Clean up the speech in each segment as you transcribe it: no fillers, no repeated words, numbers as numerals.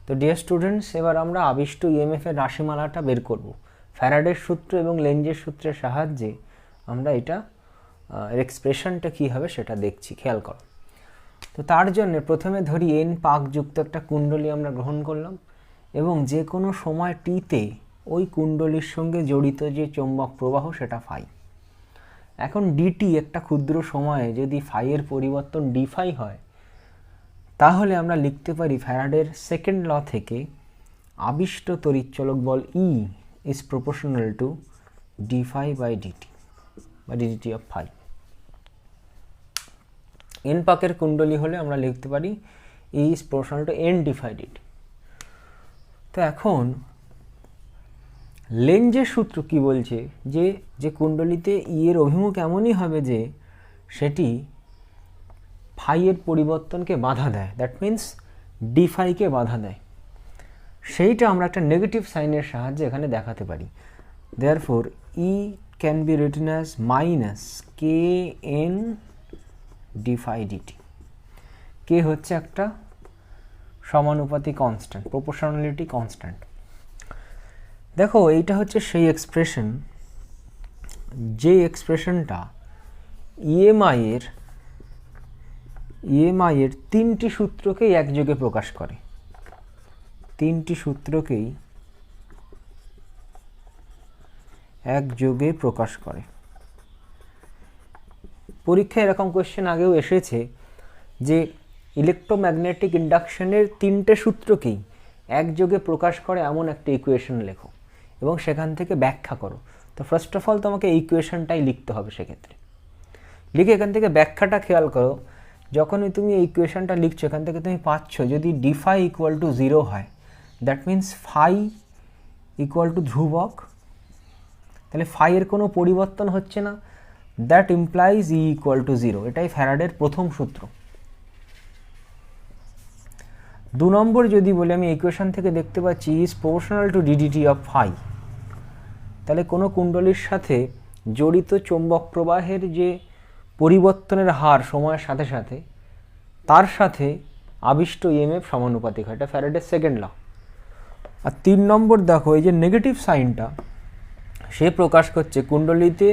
তো dear students, এবার আমরা আবিষ্ট ইএমএফ এর রাশিমালাটা বের করব ফ্যারাডের সূত্র এবং লেঞ্জের সূত্রের সাহায্যে। আমরা এটা এর এক্সপ্রেশনটা কী হবে সেটা দেখছি, খেয়াল করো। তো তার জন্য প্রথমে ধরি এন পাকযুক্ত একটা কুণ্ডলী আমরা গ্রহণ করলাম এবং যে কোনো সময় টিতে ওই কুণ্ডলীর সঙ্গে জড়িত যে চৌম্বক প্রবাহ সেটা ফাই। এখন ডিটি একটা ক্ষুদ্র সময়ে যদি ফাইয়ের পরিবর্তন ডি ফাই হয়, তাহলে আমরা লিখতে পারি ফ্যারাডের সেকেন্ড ল থেকে আবিষ্ট তড়িৎচলক বল E is proportional to D phi by dt বা ডিটি অফ ফাই। এন পাকের কুণ্ডলী হলে আমরা লিখতে পারি E is proportional to N d phi dt. তো এখন লেঞ্জের সূত্র কি বলছে, যে কুণ্ডলীতে ই এর অভিমুখ এমনই হবে যে সেটি ফাইয়ের পরিবর্তনকে বাধা দেয়, দ্যাট মিন্স ডি ফাইকে বাধা দেয়। সেইটা আমরা একটা নেগেটিভ সাইনের সাহায্যে এখানে দেখাতে পারি। Therefore E can be written as minus K N d phi dt. K হচ্ছে একটা সমানুপাতিক কনস্ট্যান্ট, প্রপোর্শনালিটি কনস্ট্যান্ট। দেখো, এইটা হচ্ছে সেই এক্সপ্রেশন, যে এক্সপ্রেশনটা ইএমআই এর তিনটি সূত্রকেই একযোগে প্রকাশ করে, তিনটি সূত্রকেই একযোগে প্রকাশ করে। পরীক্ষায় এরকম কোয়েশ্চেন আগেও এসেছে যে ইলেকট্রোম্যাগনেটিক ইন্ডাকশনের তিনটে সূত্রকেই একযোগে প্রকাশ করে এমন একটা ইকুয়েশন লেখো এবং সেখান থেকে ব্যাখ্যা করো। তো ফার্স্ট অফ অল তোমাকে এই ইকুয়েশনটাই লিখতে হবে। সেক্ষেত্রে লিখে এখান থেকে ব্যাখ্যাটা খেয়াল করো। যখনই তুমি এই ইকুয়েশনটা লিখছো, এখান থেকে তুমি পাচ্ছ যদি ডি ফাই ইকুয়াল টু 0 হয়, that means phi equal to ধ্রুবক, তাহলে ফাইয়ের কোনো পরিবর্তন হচ্ছে না, that implies E equal to 0। এটাই ফ্যারাডের প্রথম সূত্র। 2 নম্বর যদি বলি, আমি ইকুয়েশন থেকে দেখতে পাচ্ছি is proportional to DDT of phi, তাহলে কোনো কুণ্ডলীর সাথে জড়িত চৌম্বক প্রবাহের যে পরিবর্তনের হার সময়ের সাথে সাথে, তার সাথে আবিষ্ট ইএমএফ সমানুপাতিক হয়। এটা ফ্যারাডের সেকেন্ড ল। আর 3 নম্বর দেখো, এই যে নেগেটিভ সাইনটা সে প্রকাশ করছে কুণ্ডলীতে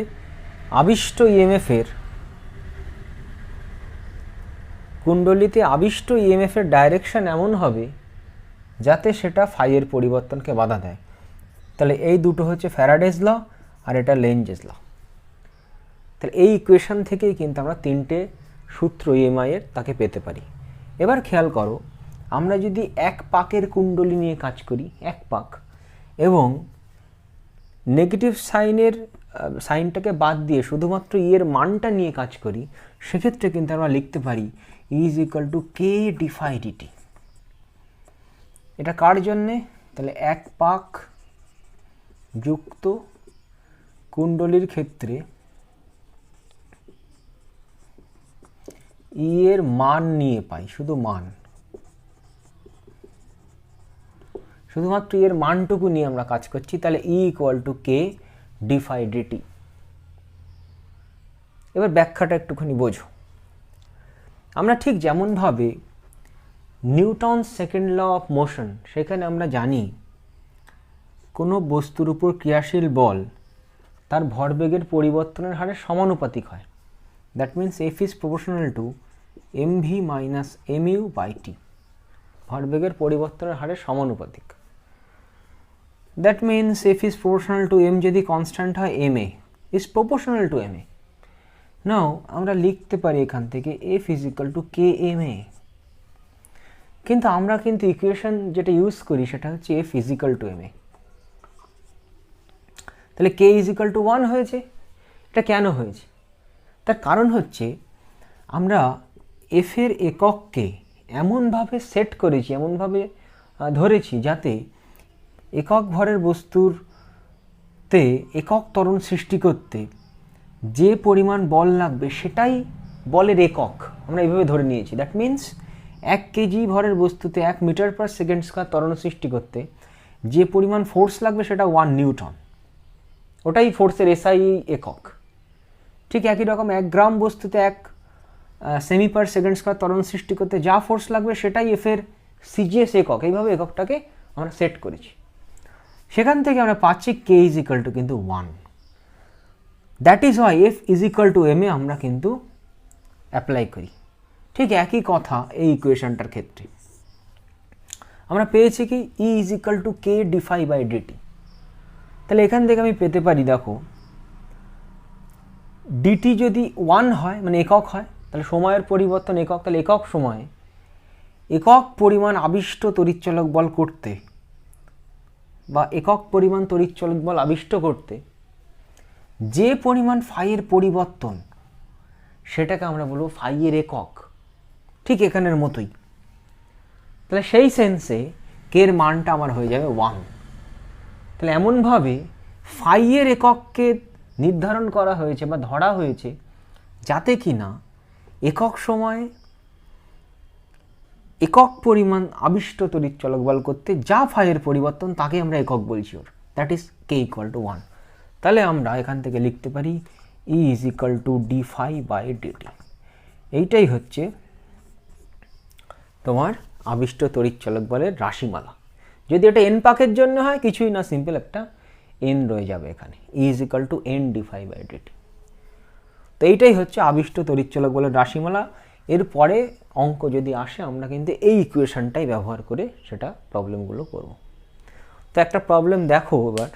আবিষ্ট ইএমএফের ডাইরেকশন এমন হবে যাতে সেটা ফাইয়ের পরিবর্তনকে বাধা দেয়। তাহলে এই দুটো হচ্ছে ফ্যারাডেজ ল আর এটা লেঞ্জেস ল। তাহলে এই ইকুয়েশন থেকেই কিন্তু আমরা তিনটে সূত্র ইএমআই এর তাকে পেতে পারি। এবার খেয়াল করো, আমরা যদি এক পাকের কুণ্ডলী নিয়ে কাজ করি, এক পাক, এবং নেগেটিভ সাইনটাকে বাদ দিয়ে শুধুমাত্র ই এর মানটা নিয়ে কাজ করি, সেক্ষেত্রে কিন্তু আমরা লিখতে পারি E is equal to K D phi dt. এটা কার জন্যে? তাহলে এক পাক যুক্ত কুণ্ডলীর ক্ষেত্রে ই এর মান নিয়ে পাই, শুধুমাত্র এর মানটুকু নিয়ে আমরা কাজ করছি। তাহলে E equal to K D phi DT. এবার ব্যাখ্যাটা একটুখানি বোঝো। আমরা ঠিক যেমনভাবে Newton's second law of motion, সেখানে আমরা জানি কোনো বস্তুর উপর ক্রিয়াশীল বল তার ভরবেগের পরিবর্তনের হারে সমানুপাতিক হয়। That means F is proportional to m v minus m u by t, ভরবেগের পরিবর্তনের হারে সমানুপাতিক। That means F is proportional to m যদি কনস্ট্যান্ট হয়, m a is proportional to m a. Now আমরা লিখতে পারি এখান থেকে F is equal to K m a. কিন্তু আমরা কিন্তু ইকুয়েশন যেটা ইউজ করি সেটা হচ্ছে F is equal to m a. তাহলে কে ইজ ইকুয়াল টু 1 হয়েছে। এটা কেন হয়েছে? তার কারণ হচ্ছে আমরা এফের একককে এমনভাবে সেট করেছি, এমনভাবে ধরেছি যাতে একক ভরের বস্তুতে একক ত্বরণ সৃষ্টি করতে যে পরিমাণ বল লাগবে সেটাই বলের একক আমরা এইভাবে ধরে নিয়েছি। দ্যাট মিন্স 1 কেজি ভরের বস্তুতে 1 মিটার পার সেকেন্ড স্কয়ার ত্বরণ সৃষ্টি করতে যে পরিমাণ ফোর্স লাগবে সেটা 1 নিউটন, ওটাই ফোর্সের এসআই একক। ঠিক একই রকম 1 গ্রাম বস্তুতে 1 সেমি পার সেকেন্ড স্কয়ার ত্বরণ সৃষ্টি করতে যা ফোর্স লাগবে সেটাই এফের সিজিএস একক, এইভাবে এককটাকে আমরা সেট করেছি। সেখান থেকে আমরা পাচ্ছি কে ইজ ইকাল টু কিন্তু 1। That is why F is equal to m a আমরা কিন্তু অ্যাপ্লাই করি। ঠিক একই কথা এই ইকুয়েশনটার ক্ষেত্রে আমরা পেয়েছি কি E is equal to K d phi by dt. তাহলে এখান থেকে আমি পেতে পারি, দেখো ডিটি যদি 1 হয় মানে একক হয়, তাহলে সময়ের পরিবর্তন একক, তাহলে একক সময়ে একক পরিমাণ আবিষ্ট তড়িৎচলক বল করতে বা একক পরিমাণ তড়িৎচলক বল আবিষ্ট করতে যে পরিমাণ ফাইয়ের পরিবর্তন সেটাকে আমরা বলবো ফাইয়ের একক। ঠিক এখানের মতোই, তাহলে সেই সেন্সে কের মানটা আমার হয়ে যাবে 1। তাহলে এমনভাবে ফাইয়ের একককে নির্ধারণ করা হয়েছে বা ধরা হয়েছে যাতে কি না একক সময়ে একক পরিমাণ আবিষ্ট তড়িৎচলক বল করতে যা ফাইয়ের পরিবর্তন তাকে আমরা একক বলছি or, that is K equal to 1। তাহলে আমরা এখান থেকে লিখতে পারি E is equal to D phi by dt. এইটাই হচ্ছে তোমার আবিষ্ট তড়িৎচলক বলের রাশিমালা। যদি এটা এন পাকের জন্য হয় কিছুই না, সিম্পল একটা এন রয়ে যাবে এখানে, E is equal to N d phi by dt. তো এইটাই হচ্ছে আবিষ্ট তড়িৎচলক বলের রাশিমালা। এরপরে অঙ্ক যদি আসে আমরা কিন্তু এই ইকুয়েশনটাই ব্যবহার করে সেটা প্রবলেমগুলো করব। তো একটা প্রবলেম দেখো এবার,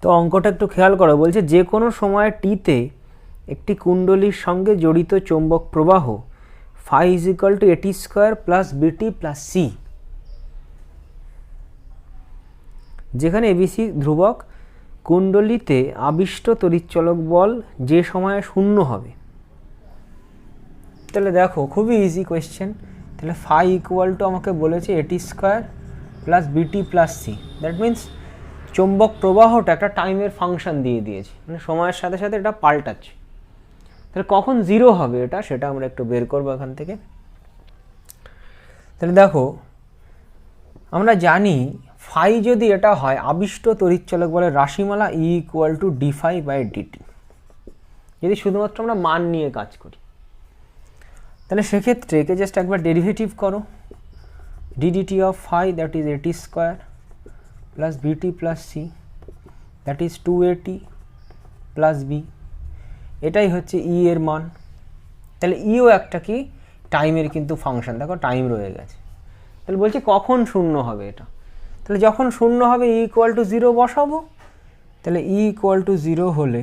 তো অঙ্কটা একটু খেয়াল করো। বলছে যে কোনো সময় টিতে একটি কুণ্ডলীর সঙ্গে জড়িত চৌম্বক প্রবাহ ফাই ইজ ইকুয়াল টু এটি square plus BT plus C, যেখানে এবিসি ধ্রুবক, কুণ্ডলীতে আবিষ্ট তড়িৎচলক বল যে সময়ে শূন্য হবে। তাহলে দেখো খুবই ইজি কোয়েশ্চেন। তাহলে ফাই ইকুয়াল টু আমাকে বলেছে এটি square plus BT plus C, that means চৌম্বক প্রবাহটা একটা টাইমের ফাংশন দিয়ে দিয়েছে, মানে সময়ের সাথে সাথে এটা পাল্টাচ্ছে। তাহলে কখন জিরো হবে এটা, সেটা আমরা একটু বের করবো এখান থেকে। তাহলে দেখো আমরা জানি ফাই যদি এটা হয় আবিষ্ট তড়িৎচলক বলের রাশিমালা E equal to D phi by DT, যদি শুধুমাত্র আমরা মান নিয়ে কাজ করি। তাহলে সেক্ষেত্রে একে জাস্ট একবার ডেরিভেটিভ করো, DDT of phi that is AT square plus BT plus C that is 280 plus B, এটাই হচ্ছে ই এর মান। তাহলে ইও একটা কি টাইমের কিন্তু ফাংশন, দেখো টাইম রয়ে গেছে। তাহলে বলছি কখন শূন্য হবে এটা, তাহলে যখন শূন্য হবে ই ইকুয়াল টু 0 বসাবো। তাহলে ই ইকুয়াল টু 0 হলে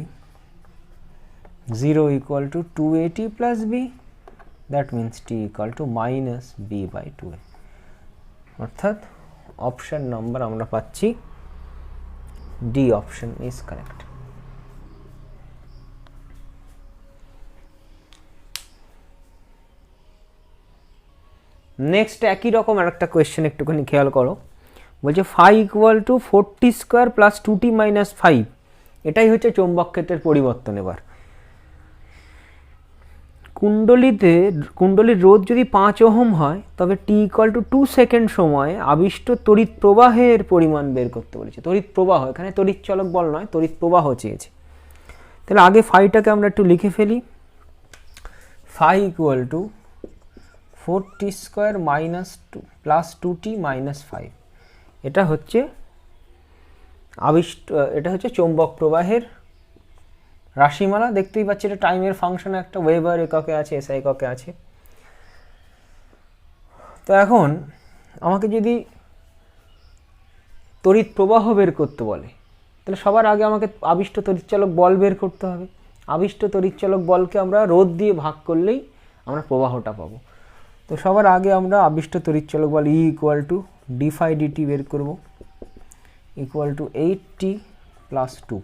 0 equal to 280 plus B, that means T equal to minus B by 2a, অর্থাৎ অপশন নাম্বার আমরা পাচ্ছি D option is correct. Next একই রকম আর একটা কোয়েশ্চেন একটুখানি খেয়াল করো। বলছে phi equal to 40 square plus 2t minus 5, এটাই হচ্ছে চৌম্বক ক্ষেত্রের পরিবর্তন। এবার কুণ্ডলীর রোধ যদি 5 ওহম হয় তবে টি ইকুয়াল টু 2 সেকেন্ড সময়ে আবিষ্ট তড়িৎ প্রবাহের পরিমাণ বের করতে বলেছে। তড়িৎ প্রবাহ, এখানে তড়িৎচলক বল নয়, তড়িৎ প্রবাহ চেয়েছে। তাহলে আগে ফাইটাকে আমরা একটু লিখে ফেলি। Phi equal to 4t square minus 2 plus 2t minus 5, এটা হচ্ছে এটা হচ্ছে চৌম্বক প্রবাহের রাশিমালা। দেখতেই পাচ্ছি এটা টাইমের ফাংশন, একটা ওয়েবার এককে আছে, এসআই এককে আছে। তো এখন আমাকে যদি তড়িৎ প্রবাহ বের করতে বলে তাহলে সবার আগে আমাকে আবিষ্ট তড়িৎচলক বল বের করতে হবে। আবিষ্ট তড়িৎচলক বলকে আমরা রোধ দিয়ে ভাগ করলেই আমরা প্রবাহটা পাবো। তো সবার আগে আমরা আবিষ্ট তড়িৎচলক বল E equal to D phi dt বের করব, ইকুয়াল টু 8t প্লাস 2।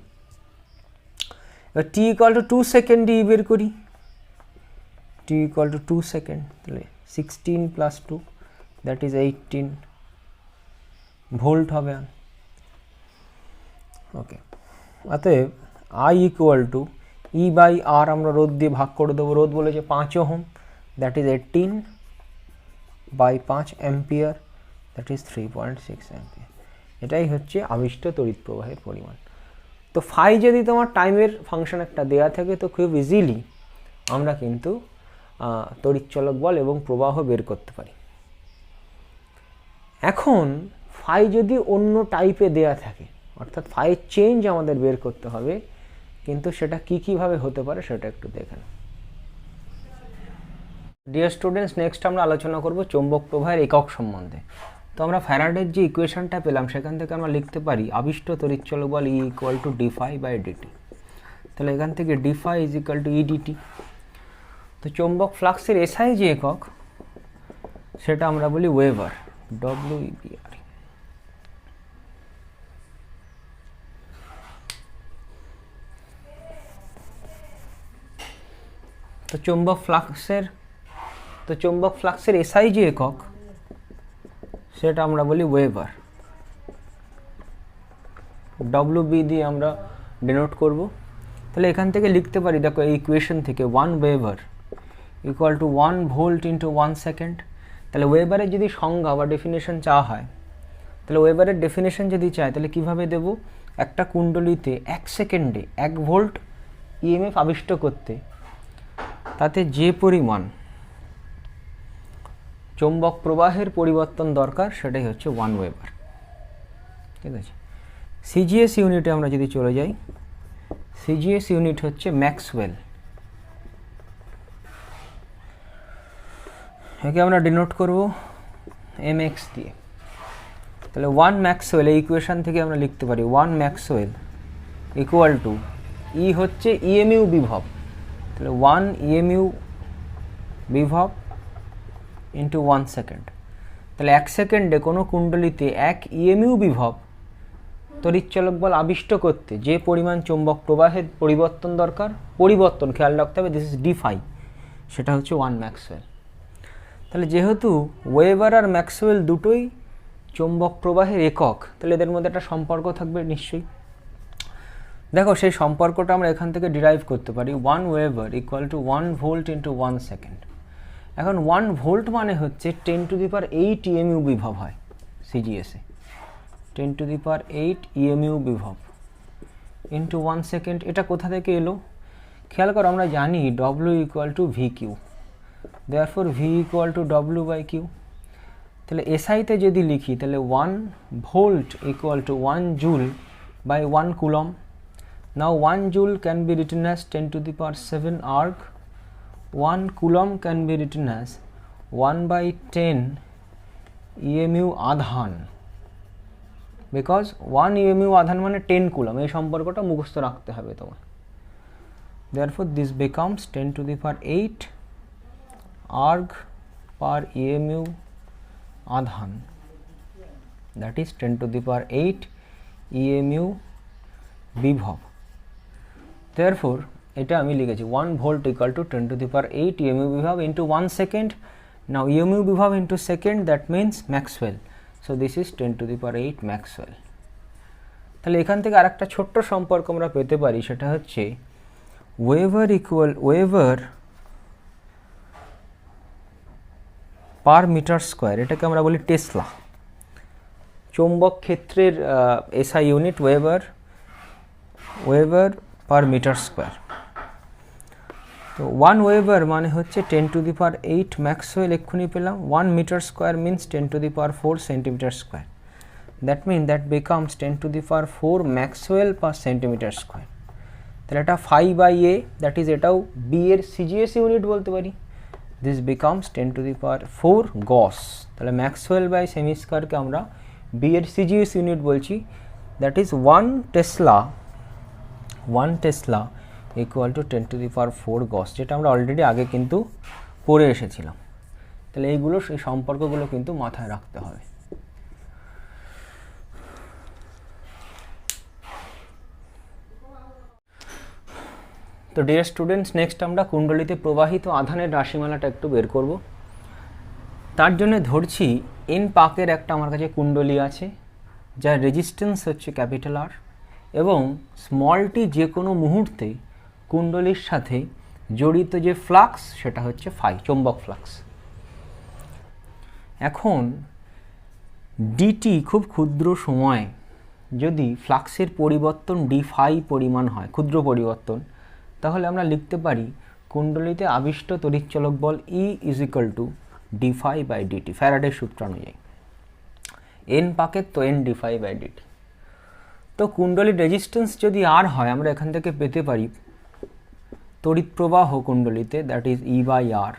এবার t equal to 2 second E বের করি, টি ইকুয়াল টু 2 সেকেন্ড, তাহলে 16 প্লাস 2 দ্যাট ইজ 18 ভোল্ট হবে। ওকে, অতএব I equal to E by R আমরা রোধ দিয়ে ভাগ করে দেবো। রোধ বলেছে 5 ohm, that is 18 by 5 ampere, that is 3.6 ampere. এটাই হচ্ছে আবিষ্ট তড়িৎ প্রবাহের পরিমাণ। তো ফাই যদি তোমার টাইমের ফাংশন একটা দেওয়া থাকে তো খুব ইজিলি আমরা কিন্তু তড়িৎচলক বল এবং প্রবাহ বের করতে পারি। এখন ফাই যদি অন্য টাইপে দেয়া থাকে, অর্থাৎ ফাইয়ের চেঞ্জ আমাদের বের করতে হবে, কিন্তু সেটা কীভাবে হতে পারে সেটা একটু দেখেন। ডিয়ার স্টুডেন্টস, নেক্সট আমরা আলোচনা করব চৌম্বক প্রবাহের একক সম্বন্ধে। তো আমরা ফ্যারাডের যে ইকুয়েশনটা পেলাম সেখান থেকে আমরা লিখতে পারি আবিষ্ট তড়িৎচলক বল E = d∅/dt। তাহলে এখান থেকে d∅ = E/dt। তো চৌম্বক ফ্লাক্সের SI যে একক সেটা আমরা বলি ওয়েবার, WEBR। তো চৌম্বক ফ্লাক্সের SI যে একক সেটা আমরা বলি ওয়েবার, WB দিয়ে আমরা ডিনোট করব। তাহলে এখান থেকে লিখতে পারি, দেখো এই ইকুয়েশন থেকে 1 ওয়েবার = 1 ভোল্ট × 1 সেকেন্ড। তাহলে ওয়েবারের যদি সংজ্ঞা বা ডেফিনেশন চাওয়া হয়, তাহলে ওয়েবারের ডেফিনেশন যদি চায় তাহলে কিভাবে দেব? একটা কুণ্ডলিতে 1 সেকেন্ডে 1 ভোল্ট ইএমএফ আবিষ্ট করতে তাতে যে পরিমাণ চৌম্বক প্রবাহের পরিবর্তন দরকার সেটাই হচ্ছে 1 ওয়েবার। ঠিক আছে। সিজিএস ইউনিটে আমরা যদি চলে যাই, সিজিএস ইউনিট হচ্ছে ম্যাক্সওয়েল। একে আমরা ডিনোট করব mx দিয়ে। তাহলে 1 ম্যাক্সওয়েল, এই ইকুয়েশন থেকে আমরা লিখতে পারি 1 ম্যাক্সওয়েল = E হচ্ছে ইএমইউ বিভব। তাহলে 1 ইএমইউ বিভব × 1 সেকেন্ড। তাহলে 1 সেকেন্ডে কোনো কুণ্ডলিতে 1 ইএমইউ বিভব তড়িৎচলক বল আবিষ্ট করতে যে পরিমাণ চৌম্বক প্রবাহের পরিবর্তন দরকার, খেয়াল রাখতে হবে দিস ইজ d∅, সেটা হচ্ছে 1 ম্যাক্সওয়েল। তাহলে যেহেতু ওয়েবার আর ম্যাক্সওয়েল দুটোই চৌম্বক প্রবাহের একক, তাহলে এদের মধ্যে একটা সম্পর্ক থাকবে নিশ্চয়ই। দেখো সেই সম্পর্কটা আমরা এখান থেকে ডিরাইভ করতে পারি, 1 ওয়েবার = 1 ভোল্ট × 1 সেকেন্ড। এখন 1 ভোল্ট মানে হচ্ছে 10⁸ ইএমইউ বিভব হয় সিজিএসে, 10⁸ ইএমইউ বিভব × 1 সেকেন্ড। এটা কোথা থেকে এলো? খেয়াল করো, আমরা জানি W = VQ, therefore V = W/Q। তাহলে এসআইতে যদি লিখি তাহলে 1 volt = 1 জুল/1 coulomb. Now 1 joule can be written as 10⁷ arc, 1 coulomb can be written as 1/10 EMU আধান, because 1 EMU আধান মানে 10 কুলম। এই সম্পর্কটা মুখস্থ রাখতে হবে তোমার। Therefore this becomes 10⁸ arc per EMU আধান, that is 10⁸ EMU বিভব। Therefore এটা আমি লিখেছি 1 ভোল্ট = 10⁸ EMU বিভব into 1 second. Now EMU বিভব into second, that means Maxwell. So this is 10⁸ Maxwell. তাহলে এখান থেকে আরেকটা ছোট্ট সম্পর্ক আমরা পেতে পারি, সেটা হচ্ছে ওয়েভার পার মিটার স্কোয়ার। এটাকে আমরা বলি টেসলা। চৌম্বক ক্ষেত্রের SI unit weber per metre square. তো 1 ওয়েভার মানে হচ্ছে 10⁸ ম্যাক্সওয়েল, এক্ষুনি পেলাম। 1 metre square means 10⁴ centimetre square. That mean that becomes 10⁴ maxwell per centimetre square. তাহলে এটা φ/a, দ্যাট ইজ এটাও বি এর সিজিএস ইউনিট বলতে পারি। This becomes 10⁴ gauss. তাহলে ম্যাক্সওয়েল বাই সেমি স্কোয়ারকে আমরা বি এর সিজিএস ইউনিট বলছি, দ্যাট ইজ 1 টেসলা = 10⁴ গস, যেটা আমরা অলরেডি আগে কিন্তু পড়ে এসেছিলাম। তাহলে এইগুলো, সেই সম্পর্কগুলো কিন্তু মাথায় রাখতে হবে। তো ডিয়ার স্টুডেন্টস, নেক্সট আমরা কুণ্ডলিতে প্রবাহিত আধানের রাশিমালাটা একটু বের করব। তার জন্য ধরছি এন পাকের একটা আমার কাছে কুণ্ডলী আছে, যার রেজিস্ট্যান্স হচ্ছে R, এবং স্মলটি যে কোনো মুহূর্তে কুণ্ডলীর সাথে জড়িত যে ফ্লাক্স সেটা হচ্ছে ফাই, চৌম্বক ফ্লাক্স। এখন ডিটি খুব ক্ষুদ্র সময় যদি ফ্লাক্সের পরিবর্তন d∅ পরিমাণ হয়, ক্ষুদ্র পরিবর্তন, তাহলে আমরা লিখতে পারি কুণ্ডলিতে আবিষ্ট তড়িৎচলক বল E = d∅/dt, ফ্যারাডের সূত্র অনুযায়ী। n পাকের তো n d∅/dt। তো কুণ্ডলীর রেজিস্ট্যান্স যদি R হয়, আমরা এখান থেকে পেতে পারি তড়িৎ প্রবাহ কুণ্ডলিতে, that is E/R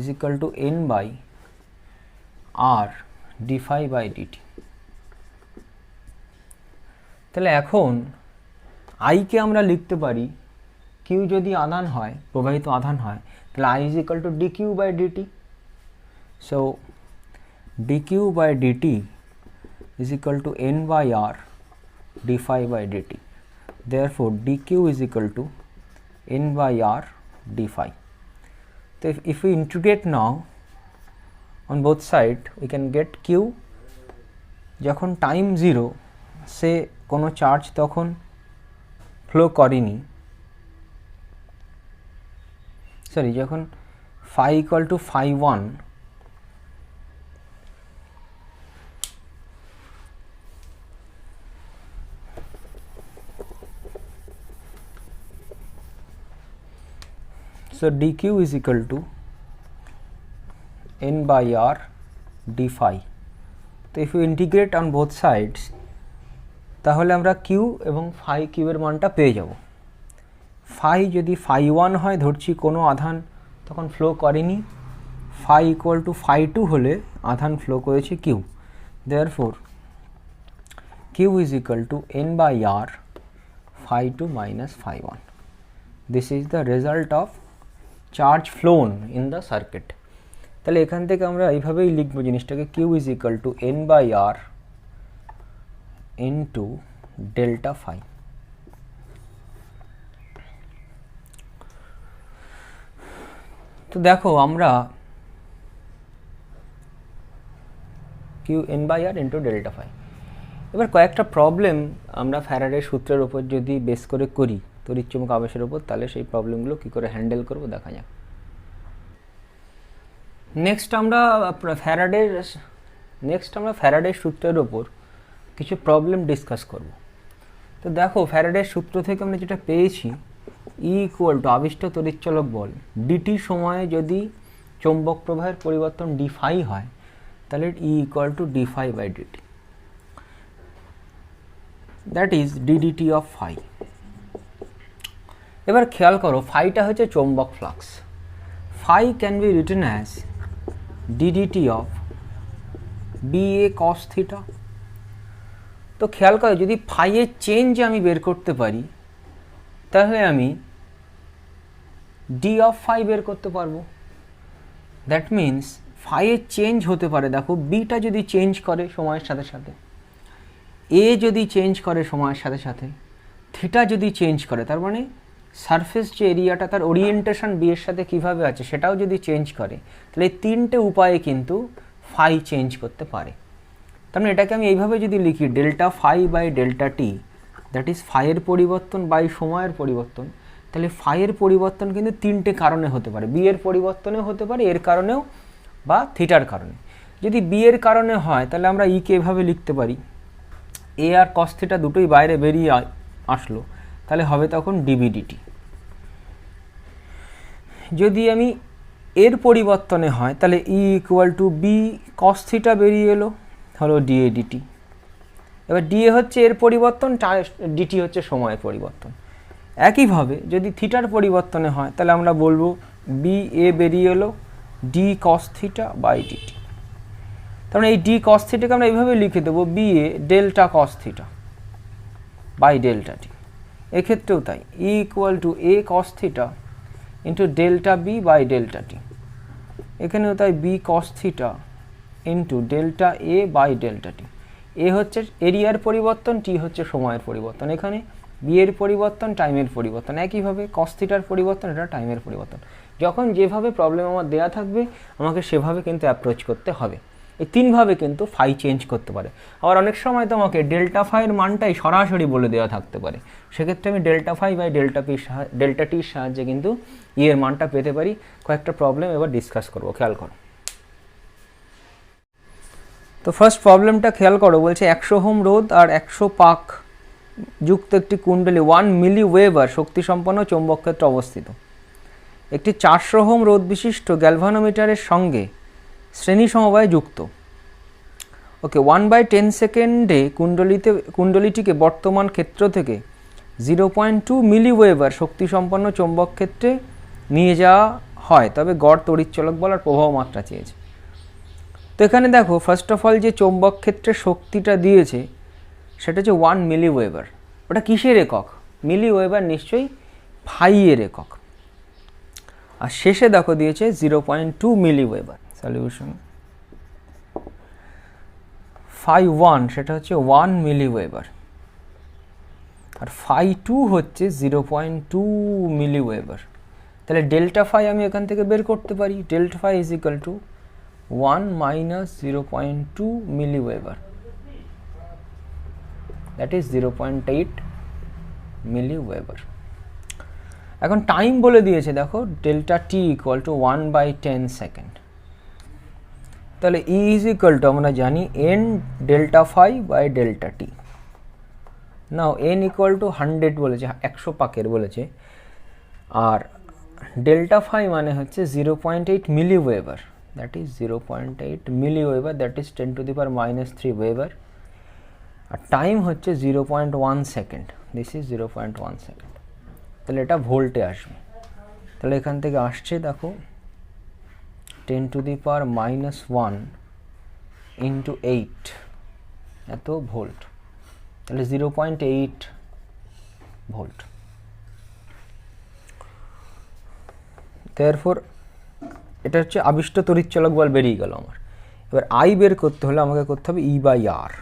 = n/R d∅/dt। তাহলে এখন I কে আমরা লিখতে পারি, Q যদি আধান হয়, প্রবাহিত আধান হয়, তাহলে I = dq/dt। So dq/dt = n/R d∅/dt। Therefore dq = n/R d∅। So if we integrate now on both sides, we can get Q যখন টাইম 0 সে কোনো চার্জ তখন ফ্লো করেনি, সরি যখন phi = phi1, so dq = n/R d∅। তো if you integrate on both sides, তাহলে আমরা q এবং phi q এর মানটা পেয়ে যাব। phi যদি phi1 হয়, ধরছি কোনো আধান তখন ফ্লো করেনি, phi = phi2 হলে আধান ফ্লো করেছে q। Therefore q = n/R phi2 - phi1। This is the result of charge flown in the circuit। তাহলে এখান থেকে আমরা এইভাবেই লিখব জিনিসটাকে, q = n/R into delta phi। তো দেখো আমরা q n/R into delta phi। এবার কয়েকটা প্রবলেম আমরা ফ্যারাডের সূত্রের উপর যদি বেস করে করি তড়িৎচুম্বক আবেশের উপর, তাহলে সেই প্রবলেমগুলো কী করে হ্যান্ডেল করব দেখা যাক। নেক্সট আমরা ফ্যারাডের সূত্রের উপর কিছু প্রবলেম ডিসকাস করব। তো দেখো ফ্যারাডের সূত্র থেকে আমরা যেটা পেয়েছি, E = আবিষ্ট তড়িৎচলক বল dt সময়ে যদি চৌম্বক প্রবাহের পরিবর্তন d∅ হয়, তাহলে E = d∅/dt, that is ddt of phi। এবার খেয়াল করো, ফাইটা হচ্ছে চৌম্বক flux. phi can be written as ddt of BA cos θ। তো খেয়াল করো, যদি phi এর চেঞ্জ আমি বের করতে পারি, তাহলে আমি d অফ phi বের করতে পারবো। দ্যাট মিন্স phi এর চেঞ্জ হতে পারে, দেখো বিটা যদি চেঞ্জ করে সময়ের সাথে সাথে, এ যদি চেঞ্জ করে সময়ের সাথে সাথে, থিটা যদি চেঞ্জ করে, তার মানে সারফেস যে এরিয়াটা তার ওরিয়েন্টেশন বি এর সাথে কীভাবে আছে সেটাও যদি চেঞ্জ করে, তাহলে এই তিনটে উপায়ে কিন্তু phi চেঞ্জ করতে পারে। তার মানে এটাকে আমি এইভাবে যদি লিখি, delta phi by delta t, that is phi এর পরিবর্তন বাই সময়ের পরিবর্তন, তাহলে phi এর পরিবর্তন কিন্তু তিনটে কারণে হতে পারে, বি এর পরিবর্তনেও হতে পারে, এর কারণেও, বা থিটার কারণে। যদি বি এর কারণে হয়, তাহলে আমরা ই কে এভাবে লিখতে পারি, এ আর cos θ দুটোই বাইরে বেরিয়ে আসলো, তাহলে হবে তখন dB/dt। যদি আমি এর পরিবর্তনে হয়, তাহলে E = B cos θ বেরিয়ে এলো, হলো dA/dt। এবার dA হচ্ছে এর পরিবর্তন, dt হচ্ছে সময়ের পরিবর্তন। একইভাবে যদি থিটার পরিবর্তনে হয়, তাহলে আমরা বলবো BA বেরিয়ে এলো d cos θ/dt। তার মানে এই d cos θ কে আমরা এইভাবে লিখে দেবো, BA delta cos θ/delta t। এক্ষেত্রেও তাই, E = A cos θ into delta B/delta t। এখানেও তাই B cos θ into delta A/delta t। এ হচ্ছে এরিয়ার পরিবর্তন, টি হচ্ছে সময়ের পরিবর্তন। এখানে বি এর পরিবর্তন, টাইমের পরিবর্তন। একইভাবে cos θ পরিবর্তন, এটা টাইমের পরিবর্তন। যখন যেভাবে প্রবলেম আমার দেয়া থাকবে, আমাকে সেভাবে কিন্তু অ্যাপ্রোচ করতে হবে। এই তিনভাবে কিন্তু phi চেঞ্জ করতে পারে। আবার অনেক সময় তোমাকে ডেল্টা phi এর মানটাই সরাসরি বলে দেওয়া থাকতে পারে, সেক্ষেত্রে আমি delta phi by delta t সাহায্যে কিন্তু ই এর মানটা পেতে পারি। কয়েকটা প্রবলেম এবার ডিসকাস করবো, খেয়াল করো। তো ফার্স্ট প্রবলেমটা খেয়াল করো, বলছে 100 ওহম রোধ আর 100 পাক যুক্ত একটি কুণ্ডলী 1 মিলি ওয়েবার শক্তি সম্পন্ন চৌম্বক ক্ষেত্রে অবস্থিত। একটি 400 ওহম রোধ বিশিষ্ট গ্যালভানোমিটারের সঙ্গে শ্রেণী সমবায় যুক্ত। ওকে, 1/10 সেকেন্ডে কুণ্ডলীটিকে বর্তমান ক্ষেত্র থেকে 0.2 মিলিওয়েবার শক্তিসম্পন্ন চৌম্বক ক্ষেত্রে নিয়ে যাওয়া হয়, তবে গড় তড়িৎচলক বল আর প্রবাহ মাত্রা চেয়েছে। তো এখানে দেখো, ফার্স্ট অফ অল যে চৌম্বক ক্ষেত্রে শক্তিটা দিয়েছে সেটা হচ্ছে 1 মিলিওয়েবার। ওটা কিসের একক? মিলিওয়েবার নিশ্চয়ই ফাইয়ের একক। আর শেষে দেখো দিয়েছে 0.2 মিলিওয়েবার। সলিউশন ফাই 1 সেটা হচ্ছে 1 মিলিওয়েবার, আর ফাই 2 হচ্ছে 0.2 মিলিওয়েবার। তাহলে ডেল্টা ফাই আমি এখান থেকে বের করতে পারি। Delta phi is equal to 1 minus 0.2 milliweber, that is 0.8 milliweber. এখন টাইম বলে দিয়েছে, দেখো delta T equal to 1/10 second. তাহলে ই ইজ ইকুয়াল টু আমরা জানি N delta phi by delta T. Now N equal to 100 বলেছে, 100 পাকের বলেছে, আর ডেল্টা ফাই মানে হচ্ছে 0.8 milliweber, that is 0.8 milliweber, that is 10⁻³ weber. আর টাইম হচ্ছে 0.1 সেকেন্ড, দিস ইজ 0.1 সেকেন্ড। তাহলে এটা ভোল্টে আসবে। তাহলে এখান থেকে আসছে দেখো 10⁻⁻1 ইন্টু 8 এত ভোল্ট, তাহলে 0.8 ভোল্ট। দেয়ারফর এটা হচ্ছে আবিষ্ট তড়িৎচলক বল বেরিয়ে গেল আমার। এবার আই বের করতে হলে আমাকে করতে হবে E/R।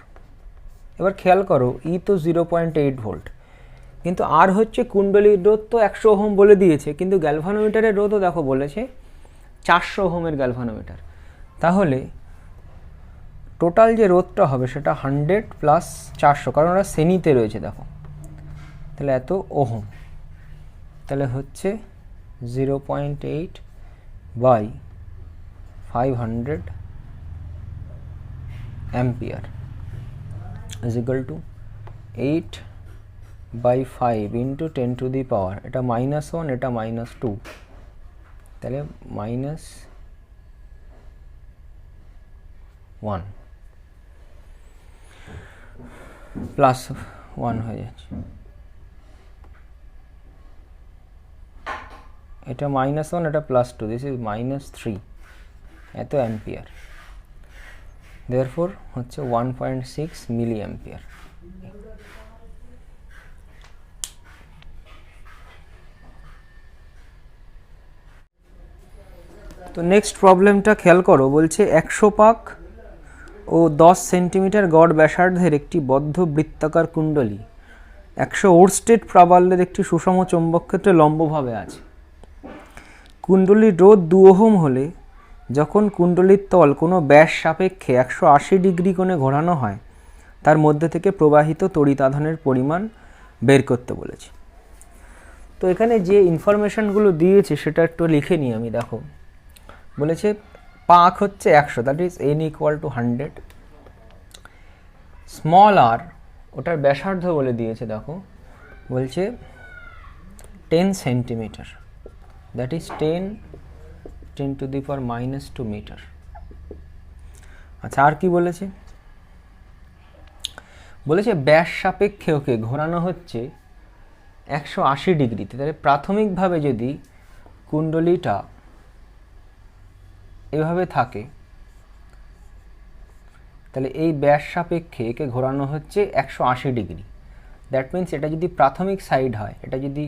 এবার খেয়াল করো, ই তো 0.8 ভোল্ট, কিন্তু আর হচ্ছে কুণ্ডলীর রোধ তো 100 ওহম বলে দিয়েছে, কিন্তু গ্যালভানোমিটারের রোধও দেখো বলেছে 400 ওহমের গ্যালভানোমিটার। তাহলে টোটাল যে রোধটা হবে সেটা 100 প্লাস 400, কারণ ওরা শ্রেণীতে রয়েছে দেখো। তাহলে এত ওহম, তাহলে হচ্ছে 0.8 by 500 ampere is equal to 8/5 into 10⁻, এটা -1 এটা -2, তাহলে -1 +1 হয়ে যাচ্ছে, এটা -1 এটা +2, দিস ইজ -3 এত অ্যাম্পিয়ার। দেয়ারফর হচ্ছে 1.6 মিলি অ্যাম্পিয়ার। তো নেক্সট প্রবলেমটা খেয়াল করো, বলছে 100 পাক ও 10 সেন্টিমিটার গড় ব্যাসার্ধের একটি বদ্ধ বৃত্তাকার কুণ্ডলী 100 ওরস্টেড প্রাবল্যের একটি সুষম চৌম্বক ক্ষেত্রে লম্বভাবে আছে। কুণ্ডলীর রোধ 2 ওহম হলে যখন কুণ্ডলীর তল কোনো ব্যাস সাপেক্ষে 180 ডিগ্রি কোণে ঘোরানো হয়, তার মধ্যে থেকে প্রবাহিত তড়িতাধানের পরিমাণ বের করতে বলেছে। তো এখানে যে ইনফরমেশনগুলো দিয়েছে সেটা একটু লিখে নিই আমি। দেখো বলেছে পাক হচ্ছে 100, that is n equal to 100। Small r ওটার ব্যাসার্ধ বলে দিয়েছে, দেখো বলছে 10 সেন্টিমিটার, দ্যাট ইজ 10⁻⁻² মিটার। আচ্ছা, আর কি বলেছে? বলেছে ব্যাস সাপেক্ষে ওকে ঘোরানো হচ্ছে 180 ডিগ্রিতে। তাহলে প্রাথমিকভাবে যদি কুণ্ডলীটা এভাবে থাকে, তাহলে এই ব্যাস সাপেক্ষে একে ঘোরানো হচ্ছে 180 ডিগ্রি। দ্যাট মিন্স এটা যদি প্রাথমিক সাইড হয়, এটা যদি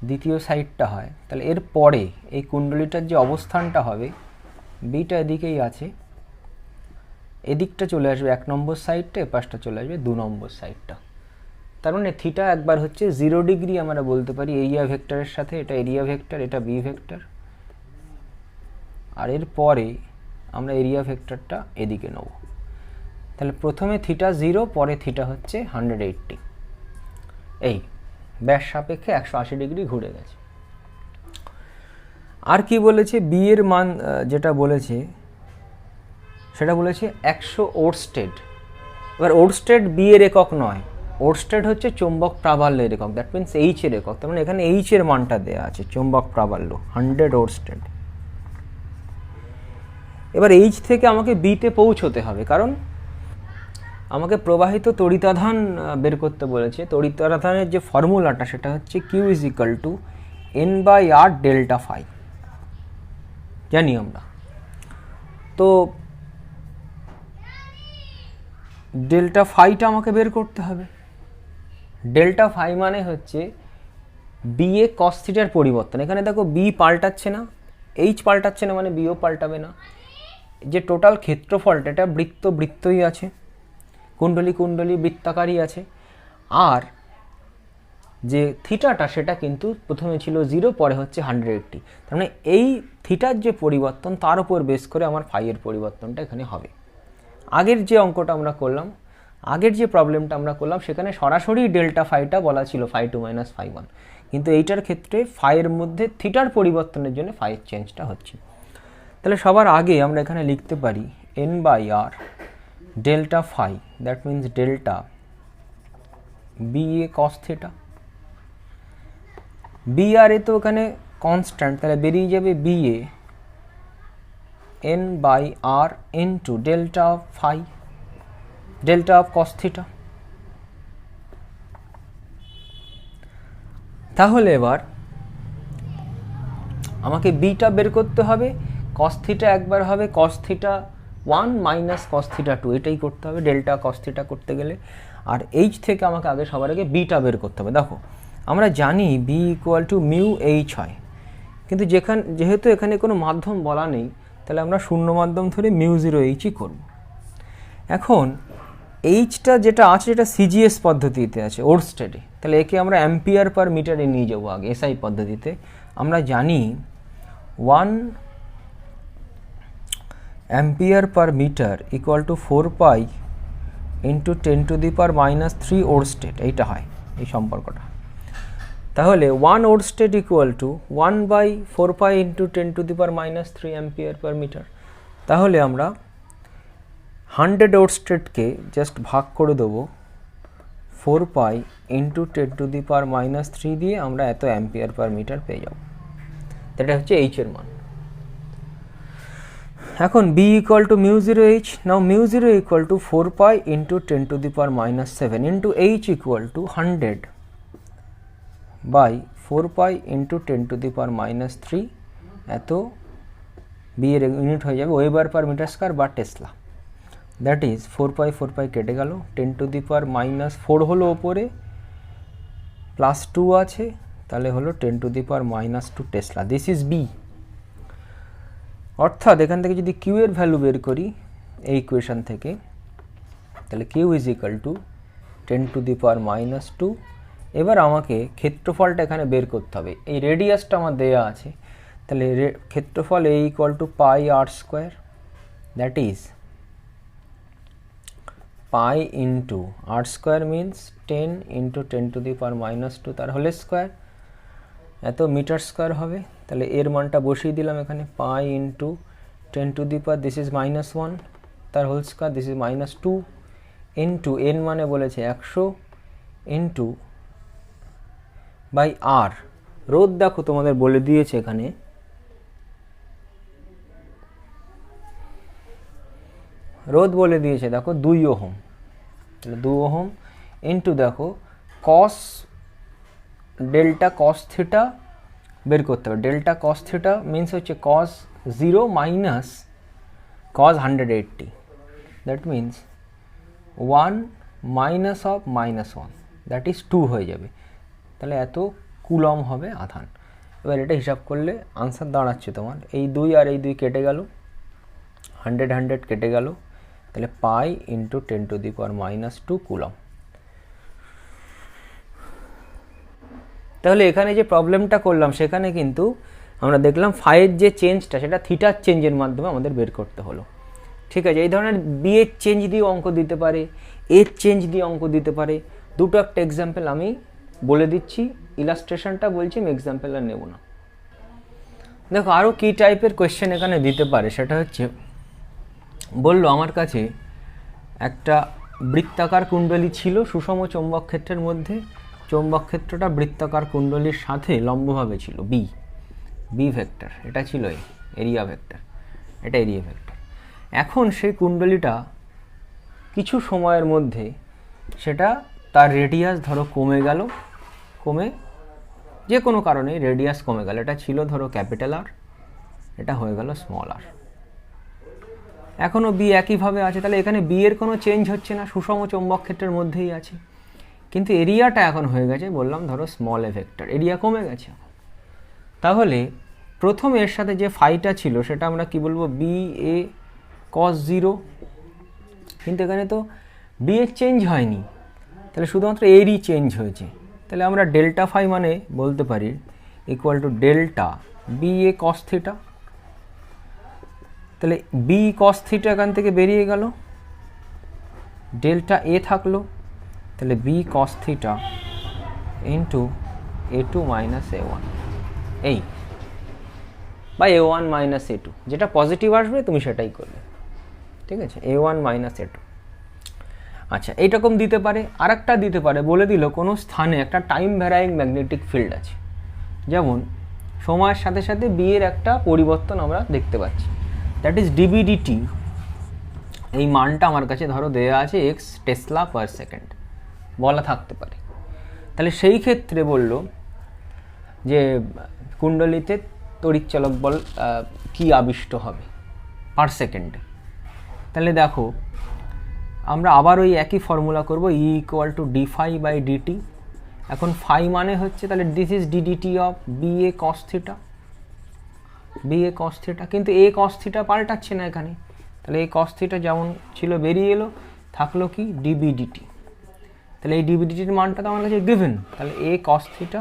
দ্বিতীয় সাইডটা হয়, তাহলে এর পরে এই কুণ্ডলীটার যে অবস্থানটা হবে, বিটা এদিকেই আছে, এদিকটা চলে আসবে 1 নম্বর সাইডটা, এ পাশটা চলে আসবে 2 নম্বর সাইডটা। তার মানে থিটা একবার হচ্ছে 0 ডিগ্রি আমরা বলতে পারি এরিয়া ভেক্টরের সাথে। এটা এরিয়া ভেক্টর, এটা বি ভেক্টর, আর এর পরে আমরা এরিয়া ভেক্টরটা এদিকে নেব। তাহলে প্রথমে থিটা 0, পরে থিটা হচ্ছে 180। এই ব্যাস সাপেক্ষে 180 ডিগ্রি ঘুরে গেছে। আর কি বলেছে? বি এর মান যেটা বলেছে সেটা বলেছে 100 ওরস্টেড। এবার ওরস্টেড বি এর একক নয়, ওরস্টেড হচ্ছে চৌম্বক প্রাবল্যের একক, দ্যাট মিনস এইচ এর একক। তার মানে এখানে এইচ এর মানটা দেওয়া আছে, চৌম্বক প্রাবল্য 100 ওরস্টেড। এবার এইচ থেকে আমাকে বিতে পৌঁছতে হবে, কারণ আমাকে প্রবাহিত তড়িতাধান বের করতে বলেছে। তড়িতাধানের যে ফর্মুলাটা সেটা হচ্ছে Q is equal to N/R delta phi, জানি আমরা। তো ডেল্টা ফাইটা আমাকে বের করতে হবে। ডেল্টা ফাই মানে হচ্ছে বি এ কস থিটার পরিবর্তন। এখানে দেখো বি পাল্টাচ্ছে না, এইচ পাল্টাচ্ছে না, মানে বিও পাল্টাবে না। যে টোটাল ক্ষেত্রফলটা এটা বৃত্তই আছে, কুণ্ডলী বৃত্তাকারই আছে। আর যে থিটাটা সেটা কিন্তু প্রথমে ছিল 0, পরে হচ্ছে 180। তার মানে এই থিটার যে পরিবর্তন তার উপর বেস করে আমার ফাইয়ের পরিবর্তনটা এখানে হবে। আগের যে অঙ্কটা আমরা করলাম, আগের যে প্রবলেমটা আমরা করলাম, সেখানে সরাসরি ডেল্টা ফাইটা বলা ছিল φ2 - φ1, কিন্তু এইটার ক্ষেত্রে ফাইয়ের মধ্যে থিটার পরিবর্তনের জন্য ফাইয়ের চেঞ্জটা হচ্ছে। তাহলে সবার আগে আমরা এখানে লিখতে পারি N/R delta phi, that means delta BA cos theta. BR এ তো ওখানে কনস্ট্যান্ট, তাহলে বেরিয়ে যাবে BA N/R into delta of phi, delta of cos theta. তাহলে এবার আমাকে বিটা বের করতে হবে। cos থিটা একবার হবে, cos theta 1 minus cos theta 2, এটাই করতে হবে ডেল্টা cos থিটা করতে গেলে। আর এইচ থেকে আমাকে আগে সবার আগে বিটা বের করতে হবে। দেখো আমরা জানি B equal to mu H হয়, কিন্তু যেহেতু এখানে কোনো মাধ্যম বলা নেই, তাহলে আমরা শূন্য মাধ্যম ধরে μ0h করব। এখন এইচটা যেটা আছে সেটা সিজিএস পদ্ধতিতে আছে, ওরস্টেডে, তাহলে একে আমরা অ্যাম্পিয়ার পার মিটারে নিয়ে যাবো আগে এসআই পদ্ধতিতে। আমরা জানি 1 ampere per metre equal to 4 pi into 10⁻³ oersted, এইটা হয় এই সম্পর্কটা। তাহলে 1 oersted equal to 1/4 pi into 10⁻³ ampere per metre. তাহলে আমরা 100 ওরস্টেডকে জাস্ট ভাগ করে দেবো 4 পাই ইন্টু 10⁻³ দিয়ে, আমরা এত অ্যাম্পিয়ার পার মিটার পেয়ে যাব। এটা হচ্ছে এইচ এর মান। এখন B equal to μ0h, now μ0 equal to 4 pi into 10⁻7 into H equal to 100/4 pi into 10⁻³ এত বি এর ইউনিট হয়ে যাবে ওয়েবার পার মিটার স্কয়ার বা টেসলা। দ্যাট ইজ 4 পাই কেটে গেল, 10⁻4 হলো ওপরে, প্লাস 2 আছে, তাহলে হলো 10⁻² টেসলা। This is B. অর্থাৎ এখান থেকে যদি কিউ এর ভ্যালু বের করি এই ইকুয়েশন থেকে, তাহলে কিউ ইজ ইকাল টু 10⁻²। এবার আমাকে ক্ষেত্রফলটা এখানে বের করতে হবে। এই রেডিয়াসটা আমার দেয়া আছে, তাহলে ক্ষেত্রফল A equal to pi r square, that is pi into r square means 10 into 10⁻² তার হোল স্কোয়ার, এত মিটার স্কোয়ার হবে। তাহলে এর মানটা বসিয়ে দিলাম এখানে, পাই ইন্টু 10⁻, দিস ইজ -1 তার whole square, this is -2 into N মানে বলেছে 100 ইন্টু বাই আর। রোধ দেখো তোমাদের বলে দিয়েছে এখানে, রোধ বলে দিয়েছে দেখো 2 ওহম, তাহলে 2 ওহম ইন্টু দেখো কস ডেল্টা কস থিটা বের করতে হবে। ডেল্টা কস থিটা মিনস হচ্ছে কস 0 minus cos 180, that means 1 minus of -1, that is 2 হয়ে যাবে। তাহলে এত কুলম হবে আধান। এবার এটা হিসাব করলে আনসার দাঁড়াচ্ছে তোমার এই 2 আর এই 2 কেটে গেল, 100 কেটে গেল, তাহলে পাই ইন্টু 10⁻² কুলম। তাহলে এখানে যে প্রবলেমটা করলাম সেখানে কিন্তু আমরা দেখলাম ফাইয়ের যে চেঞ্জটা সেটা থিটার চেঞ্জের মাধ্যমে আমাদের বের করতে হলো। ঠিক আছে, এই ধরনের বি এর চেঞ্জ দিয়ে অঙ্ক দিতে পারে, এর চেঞ্জ দিয়ে অঙ্ক দিতে পারে। দুটো একটা এক্সাম্পল আমি বলে দিচ্ছি, ইলাস্ট্রেশনটা বলছি, আমি এক্সাম্পল আর নেব না। দেখো আরও কী টাইপের কোয়েশ্চেন এখানে দিতে পারে, সেটা হচ্ছে বললো আমার কাছে একটা বৃত্তাকার কুণ্ডলী ছিল সুষম চৌম্বক ক্ষেত্রের মধ্যে, চৌম্বক ক্ষেত্রটা বৃত্তাকার কুণ্ডলীর সাথে লম্বভাবে ছিল, বি ভেক্টর, এটা ছিল এরিয়া ভেক্টর, এটা এরিয়া ভেক্টর। এখন সেই কুণ্ডলীটা কিছু সময়ের মধ্যে সেটা তার রেডিয়াস ধরো কমে গেল, কমে যে কোনো কারণে রেডিয়াস কমে গেল, এটা ছিল ধরো ক্যাপিটাল আর, এটা হয়ে গেল স্মল আর। এখনও বি একইভাবে আছে, তাহলে এখানে বি এর কোনো চেঞ্জ হচ্ছে না, সুষম চৌম্বক ক্ষেত্রের মধ্যেই আছে, কিন্তু এরিয়াটা এখন হয়ে গেছে বললাম ধরো স্মল এ ভেক্টর, এরিয়া কমে গেছে। তাহলে প্রথম এর সাথে যে ফাইটা ছিল সেটা আমরা কি বলবো, বি এ কস 0, কিন্তু এখানে তো বি এর চেঞ্জ হয়নি, তাহলে শুধুমাত্র এরই চেঞ্জ হয়েছে, তাহলে আমরা ডেল্টা ফাই মানে বলতে পারি equal to delta B A cos theta. তাহলে বি কস থিটা এখান থেকে বেরিয়ে গেল, ডেল্টা এ থাকলো, তাহলে B cos theta into A2 minus A1, এই বা A1 মাইনাস A2, যেটা পজিটিভ আসবে তুমি সেটাই করবে, ঠিক আছে, A1 মাইনাস A2। আচ্ছা, এইরকম দিতে পারে, আরেকটা দিতে পারে, বলে দিল কোনো স্থানে একটা টাইম ভ্যারাইং ম্যাগনেটিক ফিল্ড আছে, যেমন সময়ের সাথে সাথে বি এর একটা পরিবর্তন আমরা দেখতে পাচ্ছি, দ্যাট ইজ ডিবিডিটি। এই মানটা আমার কাছে ধরো দেয়া আছে এক্স টেসলা পার সেকেন্ড, বলা থাকতে পারে। তাহলে সেই ক্ষেত্রে বলল যে কুণ্ডলিতে তড়িৎচালক বল কি আবিষ্ট হবে পার সেকেন্ডে। তাহলে দেখো আমরা আবার ওই একই ফর্মুলা করব, E equal to D phi by DT. এখন ফাই মানে হচ্ছে তাহলে this is DDT of B A cos theta, B A cos theta, কিন্তু এ কস থিটা পাল্টাচ্ছে না এখানে, তাহলে এই কস থিটা যেমন ছিল বেরিয়ে এলো, থাকলো কি ডিবিডিটি। তাহলে এই ডিবিডিটির মানটা তো আমার কাছে গিভেন, তাহলে এ কস থিটা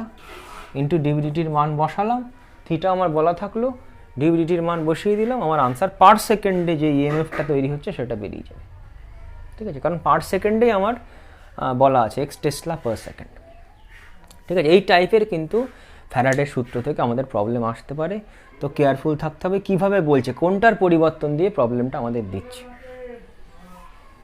ইন্টু ডিবিডিটির মান বসালাম, থিটা আমার বলা থাকলো, ডিবিডিটির মান বসিয়ে দিলাম, আমার আনসার পার সেকেন্ডে যে ইএমএফটা তৈরি হচ্ছে সেটা বেরিয়ে যাবে, ঠিক আছে, কারণ পার সেকেন্ডেই আমার বলা আছে এক্স টেসলা পার সেকেন্ড, ঠিক আছে। এই টাইপের কিন্তু ফ্যারাডের সূত্র থেকে আমাদের প্রবলেম আসতে পারে, তো কেয়ারফুল থাকতে হবে কীভাবে বলছে, কোনটার পরিবর্তন দিয়ে প্রবলেমটা আমাদের দিচ্ছে।